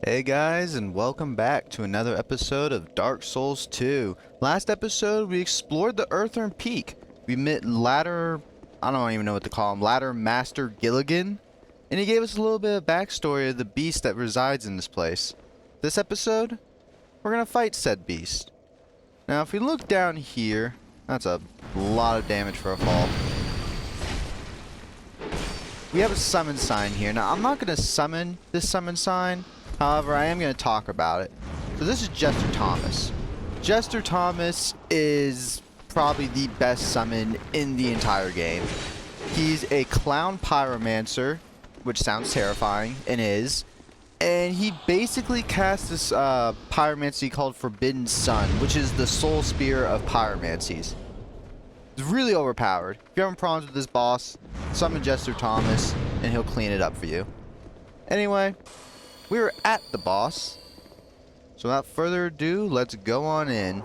Hey guys, and welcome back to another episode of Dark Souls 2. Last episode, we explored the Earthern Peak. We met I don't even know what to call him, Ladder Master Gilligan, and he gave us a little bit of backstory of the beast that resides in this place. This episode, we're gonna fight said beast. Now, if we look down here, that's a lot of damage for a fall. We have a summon sign here. Now, I'm not gonna summon this summon sign. However, I am going to talk about it. So this is Jester Thomas. Jester Thomas is probably the best summon in the entire game. He's a clown pyromancer, which sounds terrifying, and is. And he basically casts this pyromancy called Forbidden Sun, which is the soul spear of pyromancies. It's really overpowered. If you're having problems with this boss, summon Jester Thomas, and he'll clean it up for you. Anyway, we were at the boss, so without further ado, let's go on in.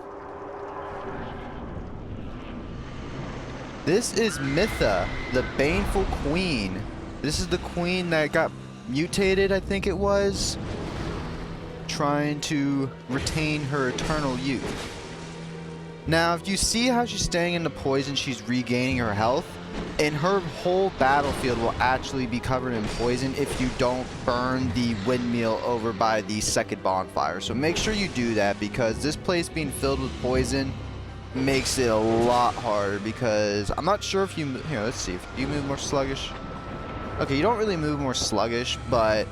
This is Mytha, the Baneful Queen. This is the queen that got mutated, I think it was, trying to retain her eternal youth. Now, if you see how she's staying in the poison, she's regaining her health. And her whole battlefield will actually be covered in poison if you don't burn the windmill over by the second bonfire. So make sure you do that, because this place being filled with poison makes it a lot harder. Because I'm not sure if you... Here, let's see. If you move more sluggish. Okay, you don't really move more sluggish, but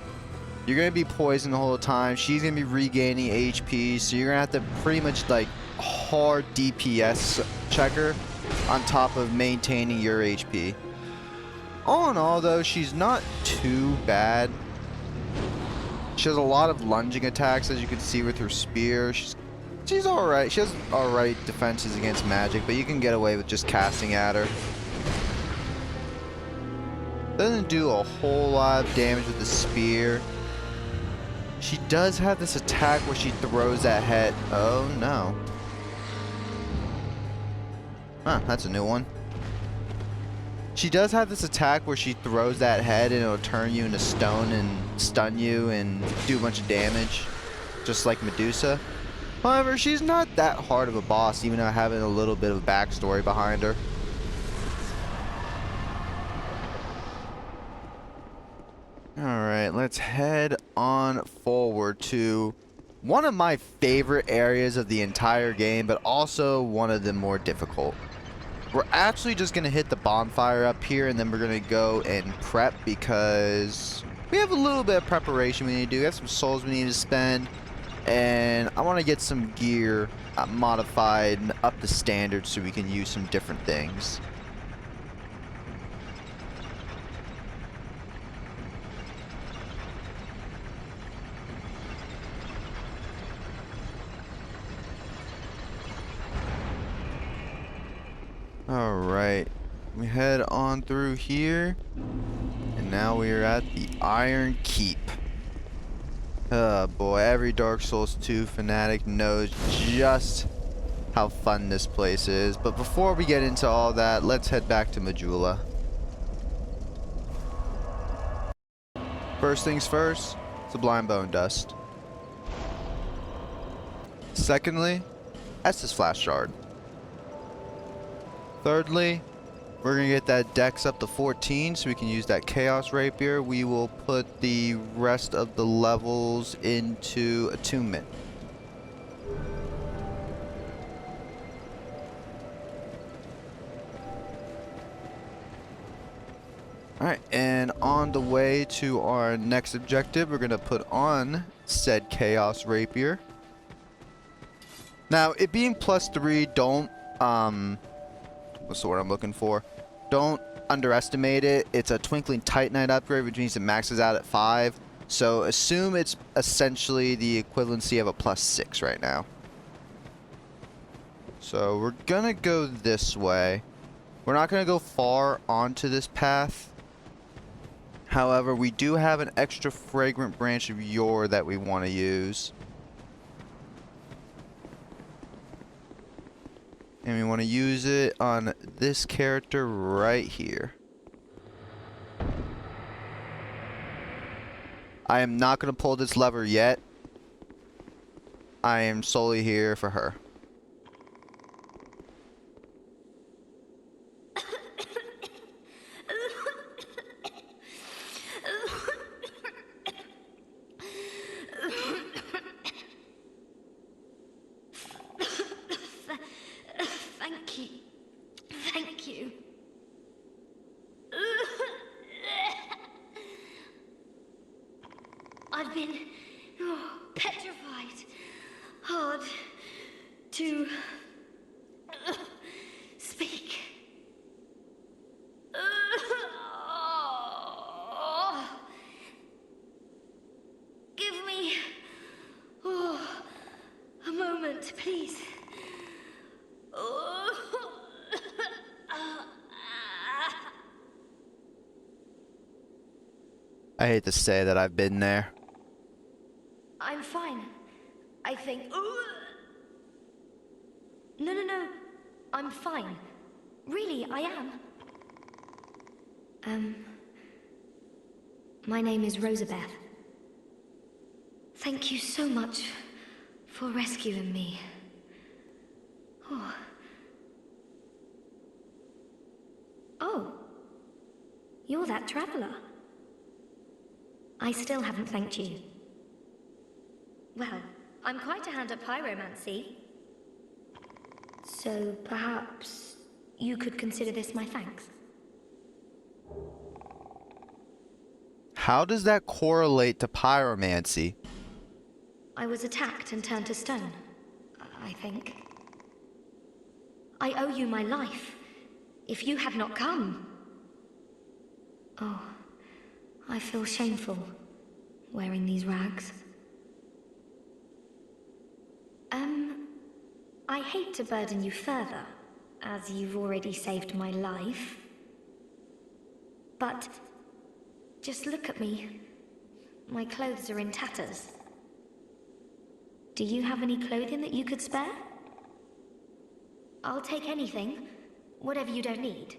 you're going to be poisoned the whole time. She's going to be regaining HP, so you're going to have to pretty much like hard DPS checker on top of maintaining your HP. All in all, though, she's not too bad. She has a lot of lunging attacks, as you can see with her spear. She's alright. She has alright defenses against magic, but you can get away with just casting at her. Doesn't do a whole lot of damage with the spear. She does have this attack where she throws that head. Oh no. Huh, that's a new one. She does have this attack where she throws that head and it'll turn you into stone and stun you and do a bunch of damage, just like Medusa. However, she's not that hard of a boss, even though having a little bit of a backstory behind her. Alright, let's head on forward to one of my favorite areas of the entire game, but also one of the more difficult. We're actually just going to hit the bonfire up here, and then we're going to go and prep, because we have a little bit of preparation we need to do. We have some souls we need to spend, and I want to get some gear modified and up to standard so we can use some different things. Alright, we head on through here, and now we are at the Iron Keep. Oh boy, every Dark Souls 2 fanatic knows just how fun this place is. But before we get into all that, let's head back to Majula. First things first, Sublime Bone Dust. Secondly, Estus Flash Shard. Thirdly, we're going to get that dex up to 14 so we can use that Chaos Rapier. We will put the rest of the levels into Attunement. Alright, and on the way to our next objective, we're going to put on said Chaos Rapier. Now, it being +3, don't, what's the word I'm looking for? Don't underestimate it. It's a Twinkling Titanite upgrade, which means it maxes out at 5. So assume it's essentially the equivalency of a +6 right now. So we're gonna go this way. We're not gonna go far onto this path. However, we do have an extra fragrant branch of yore that we want to use. And we want to use it on this character right here. I am not going to pull this lever yet. I am solely here for her. Thank you. Thank you. I've been petrified. Hard to speak. Give me a moment, please. I hate to say that I've been there. I'm fine. I think. No. I'm fine. Really, I am. My name is Rosabeth. Thank you so much for rescuing me. Oh. You're that traveler. I still haven't thanked you. Well, I'm quite a hand at pyromancy. So perhaps you could consider this my thanks. How does that correlate to pyromancy? I was attacked and turned to stone, I think. I owe you my life. If you had not come... Oh, I feel shameful wearing these rags. I hate to burden you further, as you've already saved my life. But just look at me. My clothes are in tatters. Do you have any clothing that you could spare? I'll take anything, whatever you don't need.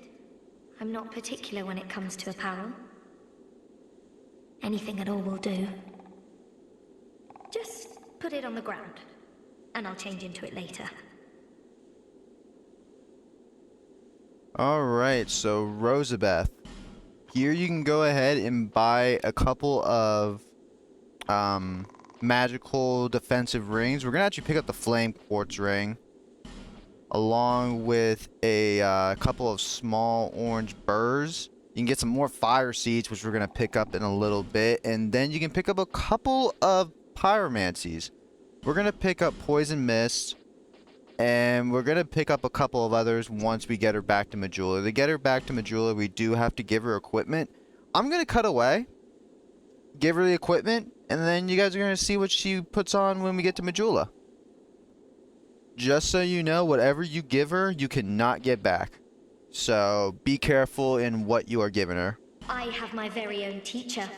I'm not particular when it comes to apparel. Anything at all will do. Just put it on the ground, and I'll change into it later. Alright, so Rosabeth. Here you can go ahead and buy a couple of magical defensive rings. We're going to actually pick up the flame quartz ring, along with a couple of small orange burrs. You can get some more fire seeds, which we're going to pick up in a little bit. And then you can pick up a couple of pyromancies. We're going to pick up poison mist. And we're going to pick up a couple of others once we get her back to Majula. To get her back to Majula, we do have to give her equipment. I'm going to cut away, give her the equipment, and then you guys are going to see what she puts on when we get to Majula. Just so you know, whatever you give her, you cannot get back. So be careful in what you are giving her. I have my very own teacher.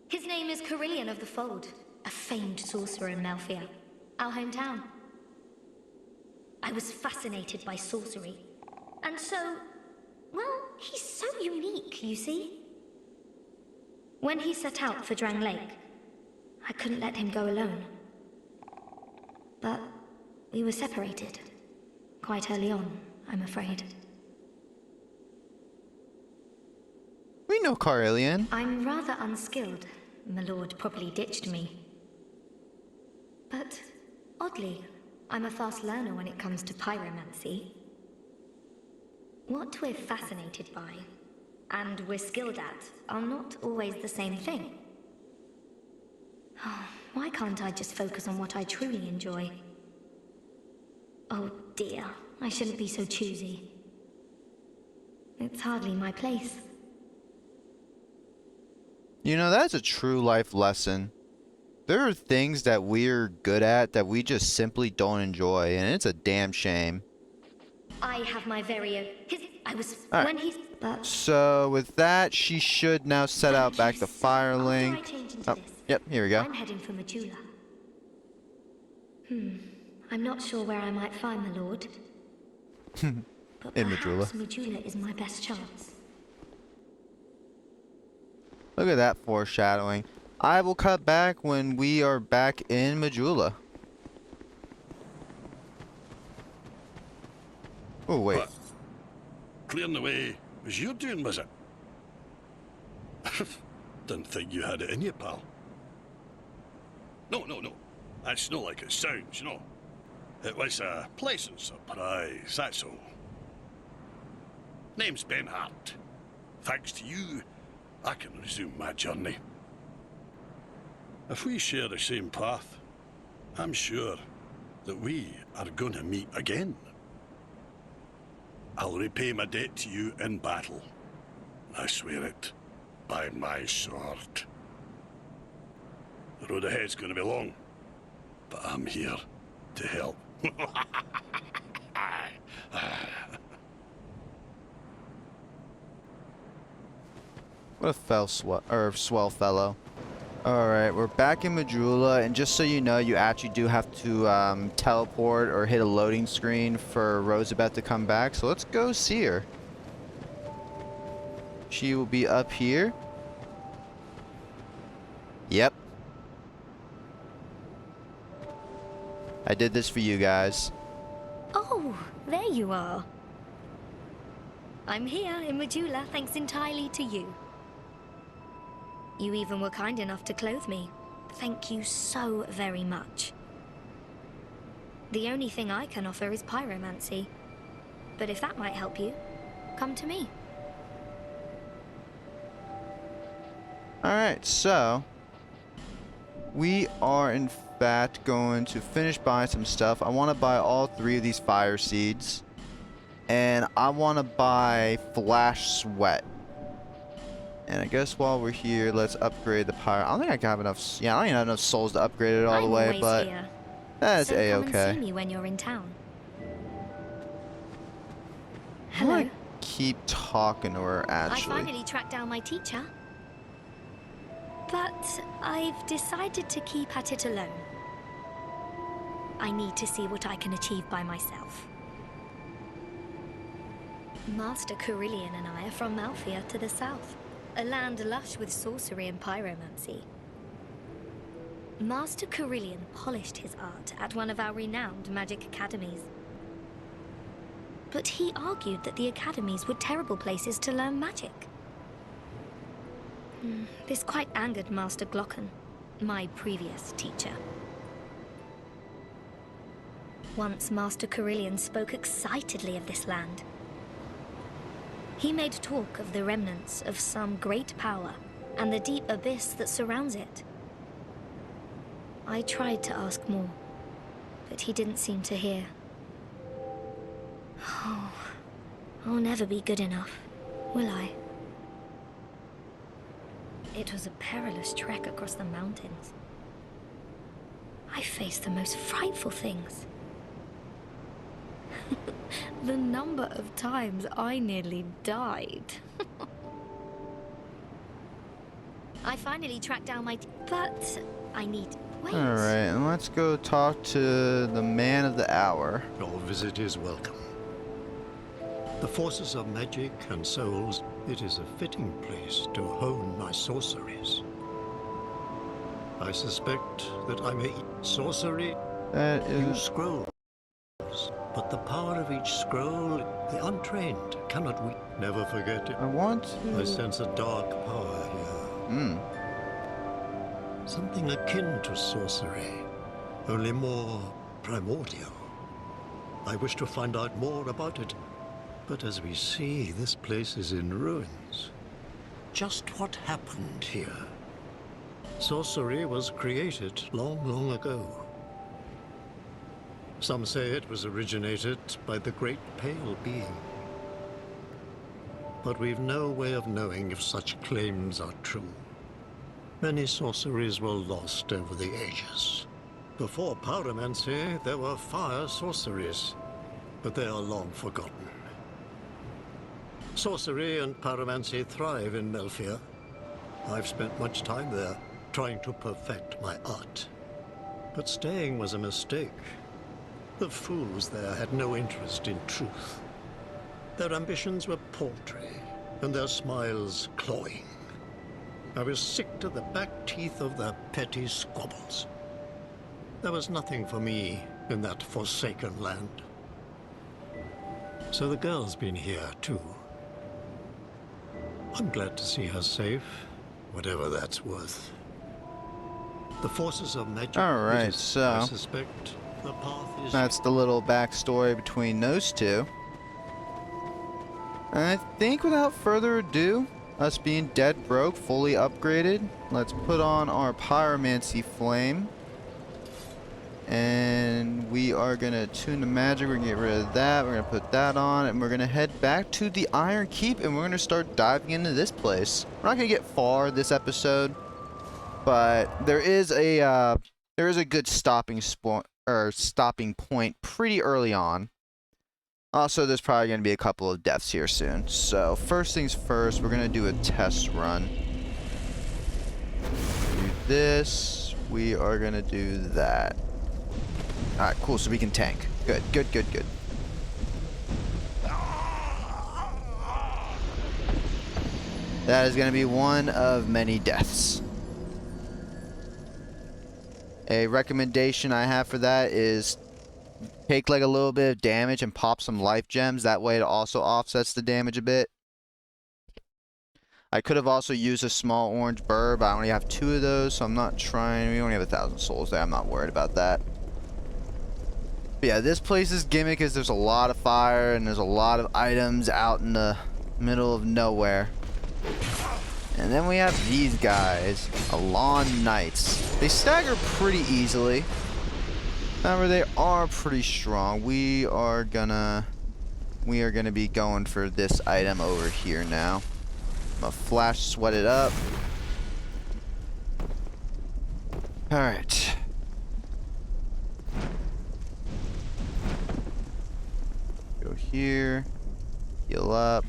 His name is Carillion of the Fold, a famed sorcerer in Melfia, our hometown. I was fascinated by sorcery. And so, well, he's so unique, you see. When he set out for Drang Lake, I couldn't let him go alone. But we were separated. Quite early on, I'm afraid. We know Carillion. I'm rather unskilled. My lord probably ditched me. But, oddly, I'm a fast learner when it comes to pyromancy. What we're fascinated by, and we're skilled at, are not always the same thing. Why can't I just focus on what I truly enjoy? Oh dear, I shouldn't be so choosy. It's hardly my place. You know, that's a true life lesson. There are things that we're good at that we just simply don't enjoy, and it's a damn shame. I have my very own... All right. When he's... So, with that, she should now set out back to Firelink. Oh, yep, here we go. I'm heading for Majula. I'm not sure where I might find the Lord. But In perhaps Majula. Majula is my best chance. Look at that foreshadowing. I will cut back when we are back in Majula. Oh, wait. What? Clearing the way was your doing, was it? Didn't think you had it in you, pal. No. That's not like it sounds, you know. It was a pleasant surprise, that's all. Name's Benhart. Thanks to you, I can resume my journey. If we share the same path, I'm sure that we are going to meet again. I'll repay my debt to you in battle. I swear it, by my sword. The road ahead's going to be long, but I'm here to help. What a swell fellow. Alright, we're back in Majula, and just so you know, you actually do have to teleport or hit a loading screen for Rosabeth to come back. So let's go see her. She will be up here. Yep. I did this for you guys. Oh, there you are. I'm here in Majula thanks entirely to you. You even were kind enough to clothe me. Thank you so very much. The only thing I can offer is pyromancy. But if that might help you, come to me. Alright, so we are in fact going to finish buying some stuff. I want to buy all 3 of these fire seeds. And I want to buy flash sweat. And I guess while we're here, let's upgrade the pyro. I don't think I have enough. Yeah, I don't even have enough souls to upgrade it all the way, but that's so a-okay. Come and see me when you're in town. I Hello. want to keep talking to her, actually. I finally tracked down my teacher. But I've decided to keep at it alone. I need to see what I can achieve by myself. Master Carillion and I are from Malphia to the south, a land lush with sorcery and pyromancy. Master Carillion polished his art at one of our renowned magic academies. But he argued that the academies were terrible places to learn magic. This quite angered Master Glocken, my previous teacher. Once Master Carillion spoke excitedly of this land. He made talk of the remnants of some great power and the deep abyss that surrounds it. I tried to ask more, but he didn't seem to hear. Oh, I'll never be good enough, will I? It was a perilous trek across the mountains. I faced the most frightful things. The number of times I nearly died. I finally tracked down my... but I need... wait. Alright, and let's go talk to the man of the hour. Your visit is welcome. The forces of magic and souls, it is a fitting place to hone my sorceries. I suspect that I may sorcery That use is... scrolls, but the power of each scroll, the untrained cannot never forget it. I want to... I sense a dark power here. Something akin to sorcery, only more primordial. I wish to find out more about it. But as we see, this place is in ruins. Just what happened here? Sorcery was created long, long ago. Some say it was originated by the Great Pale Being. But we've no way of knowing if such claims are true. Many sorceries were lost over the ages. Before pyromancy, there were fire sorceries, but they are long forgotten. Sorcery and pyromancy thrive in Malphia. I've spent much time there, trying to perfect my art. But staying was a mistake. The fools there had no interest in truth. Their ambitions were paltry, and their smiles cloying. I was sick to the back teeth of their petty squabbles. There was nothing for me in that forsaken land. So the girl's been here, too. I'm glad to see her safe, whatever that's worth. The forces of magic. Alright, I so suspect the path is. that's the little backstory between those two. And I think without further ado, us being dead broke, fully upgraded, let's put on our pyromancy flame. And we are going to tune the magic. We're going to get rid of that. We're going to put that on. And we're going to head back to the Iron Keep. And we're going to start diving into this place. We're not going to get far this episode. But there is a good stopping point pretty early on. Also, there's probably going to be a couple of deaths here soon. So first things first, we're going to do a test run. Do this. We are going to do that. Alright, cool, so we can tank. Good, good, good, good. That is going to be one of many deaths. A recommendation I have for that is take like a little bit of damage and pop some life gems. That way it also offsets the damage a bit. I could have also used a small orange burr, but I only have 2 of those, so I'm not trying. We only have 1,000 souls there. I'm not worried about that. But yeah, this place's gimmick is there's a lot of fire and there's a lot of items out in the middle of nowhere. And then we have these guys, Alon Knights. They stagger pretty easily. However, they are pretty strong. We are gonna be going for this item over here now. I'm gonna flash sweat it up. Alright. Go here. Heal up.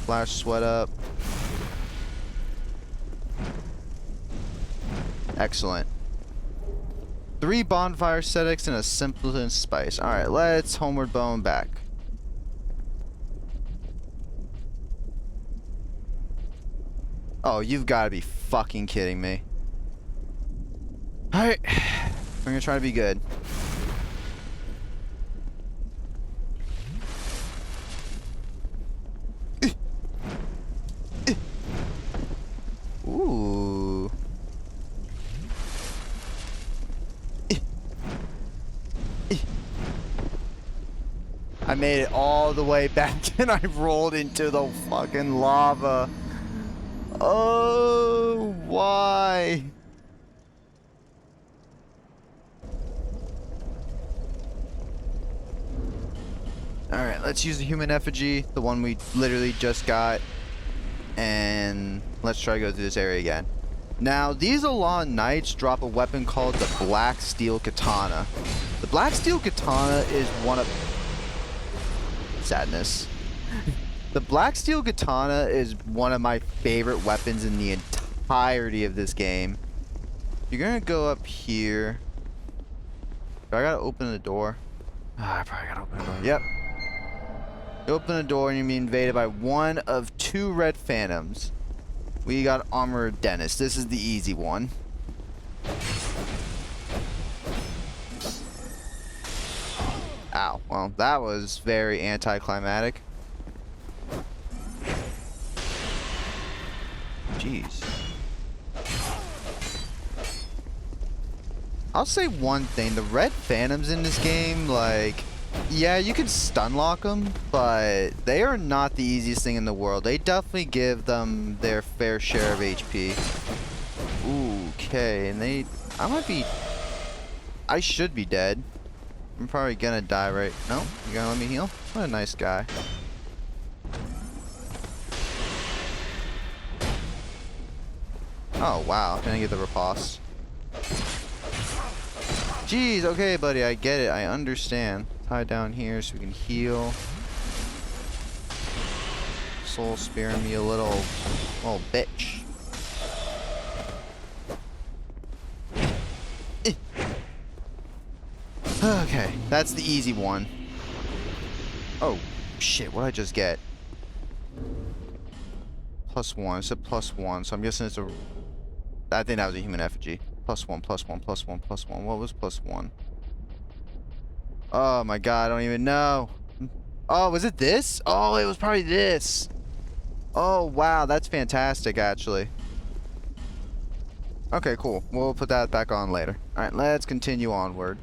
Flash sweat up. Excellent. 3 bonfire settings and a simpleton spice. Alright, let's homeward bone back. Oh, you've got to be fucking kidding me. Alright. I'm gonna try to be good. Ooh. I made it all the way back and I rolled into the fucking lava. Oh, why? Alright, let's use the human effigy, the one we literally just got. And let's try to go through this area again. Now, these Alon Knights drop a weapon called the Black Steel Katana. The Black Steel Katana is one of... Sadness. The Black Steel Katana is one of my favorite weapons in the entirety of this game. You're gonna go up here. Do I gotta open the door? I probably gotta open the door. Yep. You open the door and you'll be invaded by one of 2 red phantoms. We got Armored Dentist. This is the easy one. Ow. Well, that was very anticlimactic. Jeez. I'll say one thing. The red phantoms in this game, like... Yeah, you can stun lock them, but they are not the easiest thing in the world. They definitely give them their fair share of HP. Ooh, okay, and they... I should be dead. I'm probably gonna die right... No? You gonna let me heal? What a nice guy. Oh, wow. Can I get the riposte? Jeez, okay, buddy, I get it. I understand. Tie down here so we can heal. Soul spearing me a little bitch. Okay, that's the easy one. Oh, shit, what'd I just get? +1. It said +1, so I'm guessing it's a... I think that was a human effigy. +1, +1, +1, +1. What was +1? Oh my god, I don't even know. Oh, was it this? Oh, it was probably this. Oh, wow, that's fantastic, actually. Okay, cool. We'll put that back on later. Alright, let's continue onward.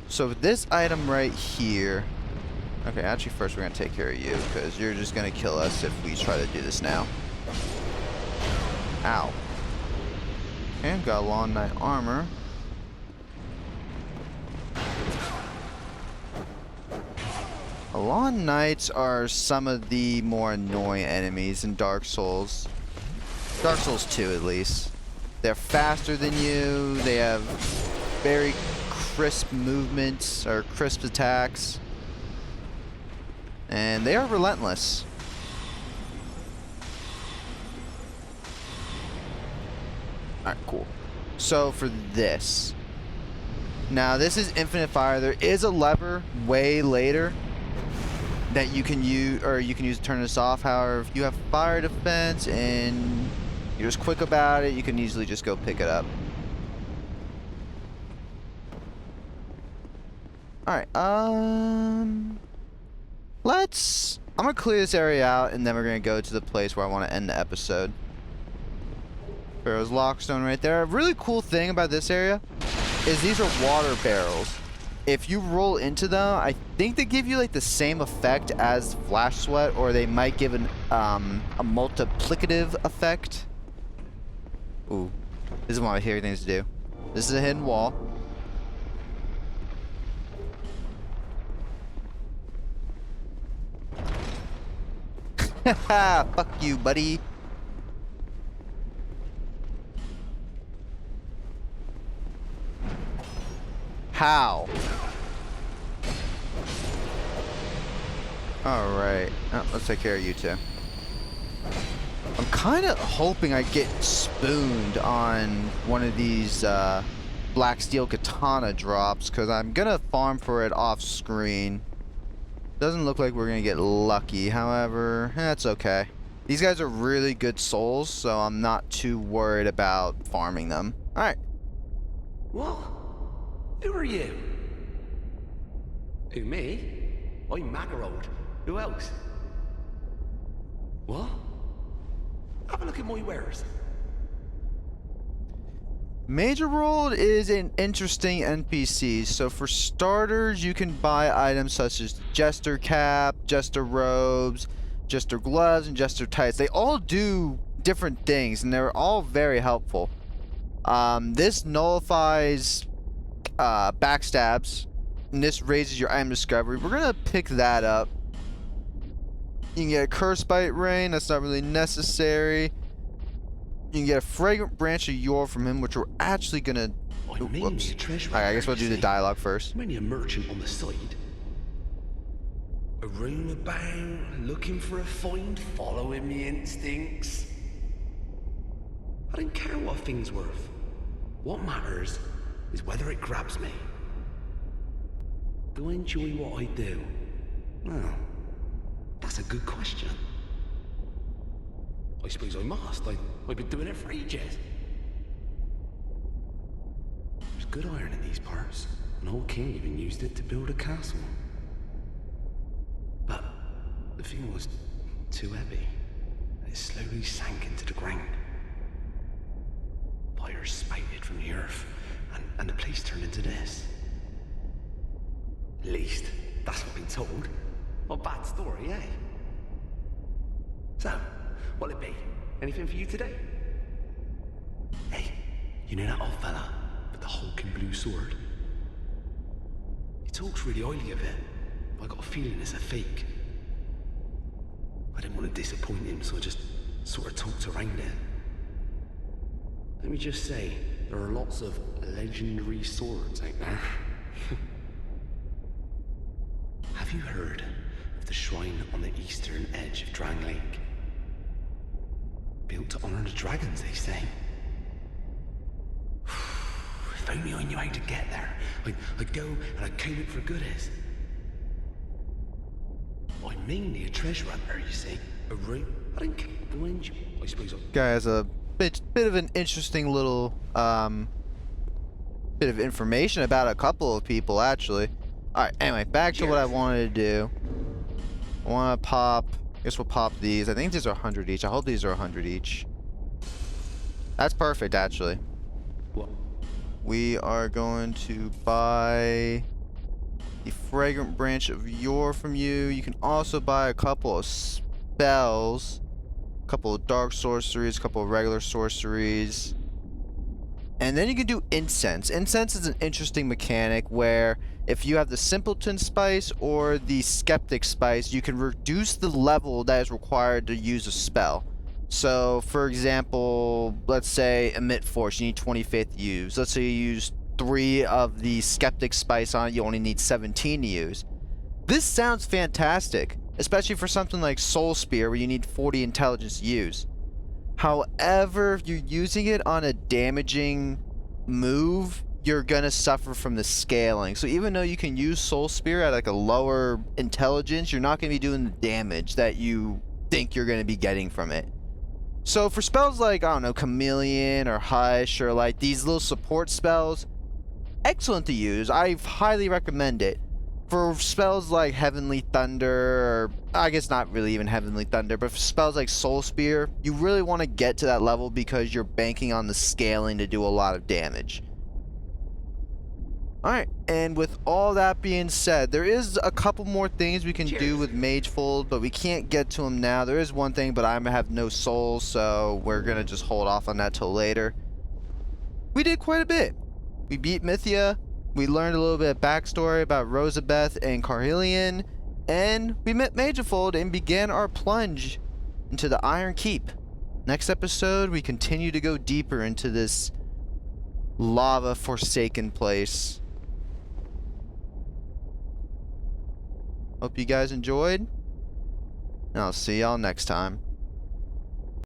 So this item right here... Okay, actually first we're going to take care of you, because you're just going to kill us if we try to do this now. Ow. Okay, got long knight armor. Lawn Knights are some of the more annoying enemies in Dark Souls. Dark Souls 2 at least. They're faster than you, they have very crisp movements, or crisp attacks. And they are relentless. Alright, cool. So for this. Now this is infinite fire. There is a lever way later that you can use, or you can use to turn this off. However, if you have fire defense and you're just quick about it, you can easily just go pick it up. Alright, I'm gonna clear this area out and then we're gonna go to the place where I want to end the episode. Pharaoh's Lockstone right there. A really cool thing about this area is these are water barrels. If you roll into them, I think they give you like the same effect as Flash Sweat, or they might give a multiplicative effect. Ooh, this is one of my favorite things to do. This is a hidden wall. Haha, fuck you, buddy. How? Alright. Oh, let's take care of you two. I'm kind of hoping I get spooned on one of these black steel katana drops, because I'm going to farm for it off screen. Doesn't look like we're going to get lucky. However, that's okay. These guys are really good souls, so I'm not too worried about farming them. Alright. What? Who are you? Who, me? I'm Magarod. Who else? What? Have a look at my wares. Major World is an interesting NPC. So for starters, you can buy items such as Jester Cap, Jester Robes, Jester Gloves, and Jester Tights. They all do different things, and they're all very helpful. This nullifies backstabs, and this raises your item discovery. We're gonna pick that up. You can get a Curse Bite Rain, that's not really necessary. You can get a Fragrant Branch of Yore from him, which we're actually gonna... Whoops. Alright, I guess we'll do the dialogue first. I'm only a merchant on the side. A room about, looking for a find, following me instincts. I don't care what a thing's worth. What matters is whether it grabs me. Do I enjoy what I do? Well, that's a good question. I suppose I must. I've been doing it for ages. There's good iron in these parts. An old king even used it to build a castle. But the thing was too heavy. It slowly sank into the ground. Fire spouted from the earth, and the place turned into this. At least, that's what I've been told. Not a bad story, eh? So, what'll it be? Anything for you today? Hey, you know that old fella with the hulking blue sword? He talks really highly of it, but I got a feeling it's a fake. I didn't want to disappoint him, so I just sort of talked around it. Let me just say, there are lots of legendary swords out there. Have you heard of the shrine on the eastern edge of Drang Lake? Built to honor the dragons, they say. If only I knew how to get there. I'd go and I'd comb it for goodies. I'm mainly a treasure hunter, you see. A room? I didn't get the range. I suppose Guy has a bit of an interesting little bit of information about a couple of people actually. All right. Anyway, back to what I wanted to do. I want to pop. I guess we'll pop these. I think these are 100 each. I hope these are 100 each. That's perfect, actually. what? We are going to buy the Fragrant Branch of Yore from you. You can also buy a couple of spells, a couple of dark sorceries, a couple of regular sorceries. And then you can do incense. Incense is an interesting mechanic where if you have the Simpleton Spice or the Skeptic Spice, you can reduce the level that is required to use a spell. So, for example, let's say Emit Force, you need 25th use. Let's say you use 3 of the Skeptic Spice on it, you only need 17 to use. This sounds fantastic, especially for something like Soul Spear where you need 40 intelligence to use. However, if you're using it on a damaging move, you're gonna suffer from the scaling. So even though you can use Soul Spear at like a lower intelligence, you're not gonna be doing the damage that you think you're gonna be getting from it. So for spells like, I don't know, Chameleon or Hush or like these little support spells, excellent to use. I highly recommend it. For spells like Heavenly Thunder, or I guess not really even Heavenly Thunder, but for spells like Soul Spear, you really want to get to that level because you're banking on the scaling to do a lot of damage. Alright, and with all that being said, there is a couple more things we can do with Magefold, but we can't get to them now. There is one thing, but I have no souls, so we're going to just hold off on that till later. We did quite a bit. We beat Mythia, we learned a little bit of backstory about Rosabeth and Carhelion, and we met Magefold and began our plunge into the Iron Keep. Next episode, we continue to go deeper into this lava-forsaken place. Hope you guys enjoyed, and I'll see y'all next time.